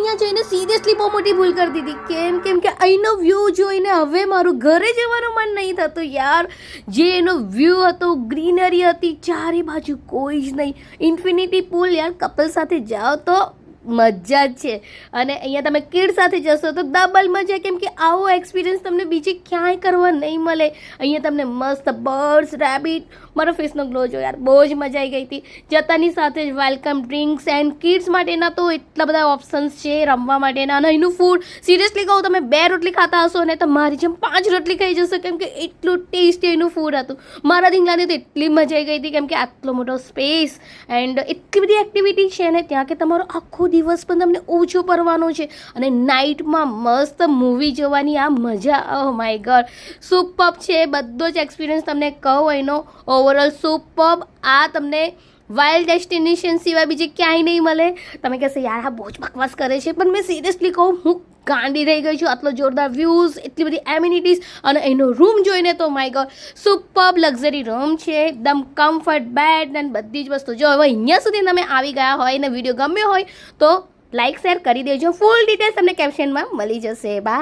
અહીંયા જઈને સિરિયસલી બહુ મોટી ભૂલ કરી દીધી. કેમ કે અહીંનો વ્યૂ જોઈને હવે મારું ઘરે જવાનું મન નહીં થતું યાર. જે એનો વ્યૂ હતો, ગ્રીનરી હતી, ચારે બાજુ કોઈ જ નહીં. ઇન્ફિનિટી પૂલ યાર, કપલ સાથે જાઓ તો મજા જ છે. અને અહીંયા તમે કિડ સાથે જશો તો ડબલ મજા, કેમ કે આવો એક્સપિરિયન્સ તમને બીજે ક્યાંય કરવા નહીં મળે. અહીંયા તમને મસ્ત બર્ડ્સ, રેબિટ, મારો ફેસનો ગ્લો જો યાર, બહુ જ મજા આવી ગઈ હતી. જતાની સાથે જ વેલકમ ડ્રિંક્સ એન્ડ કિડ્સ માટેના તો એટલા બધા ઓપ્શન્સ છે રમવા માટેના. અને અહીંનું ફૂડ સિરિયસલી કહું, તમે 2 રોટલી ખાતા હશો ને તો મારી જેમ 5 રોટલી ખાઈ જશો, કેમ કે એટલું ટેસ્ટી એનું ફૂડ હતું. મારા ઢીંગલાને તો એટલી મજા આવી ગઈ હતી, કેમ કે આટલો મોટો સ્પેસ એન્ડ એટલી બધી એક્ટિવિટી છે ને ત્યાં, કે તમારો આખો દિવસ પણ તમને ઓછો પડવાનો છે. અને નાઇટમાં મસ્ત મૂવી જોવાની આ મજા, ઓહ માય ગોડ, સુપર્બ છે. બધો જ એક્સપિરિયન્સ તમને કહું એનો ઓવરઓલ સુપર્બ. આ તમને વાઇલ્ડ ડેસ્ટિનેશન સિવાય બીજે ક્યાંય નહીં મળે. તમે કહેશો યાર આ બહુ જ બકવાસ કરે છે, પણ મેં સિરિયસલી કહું, હું ગાંડી રહી ગઈ છું. આટલો જોરદાર વ્યૂઝ, એટલી બધી એમ્યુનિટીઝ, અને એનો રૂમ જોઈને તો my God, superb luxury room છે, એકદમ કમ્ફર્ટ બેડ અને બધી જ વસ્તુ. જો હવે અહીંયા સુધી તમે આવી ગયા હોય ને વિડીયો ગમ્યો હોય તો લાઇક શેર કરી દેજો. ફૂલ ડિટેલ્સ તમને કેપ્શનમાં મળી જશે. બાય.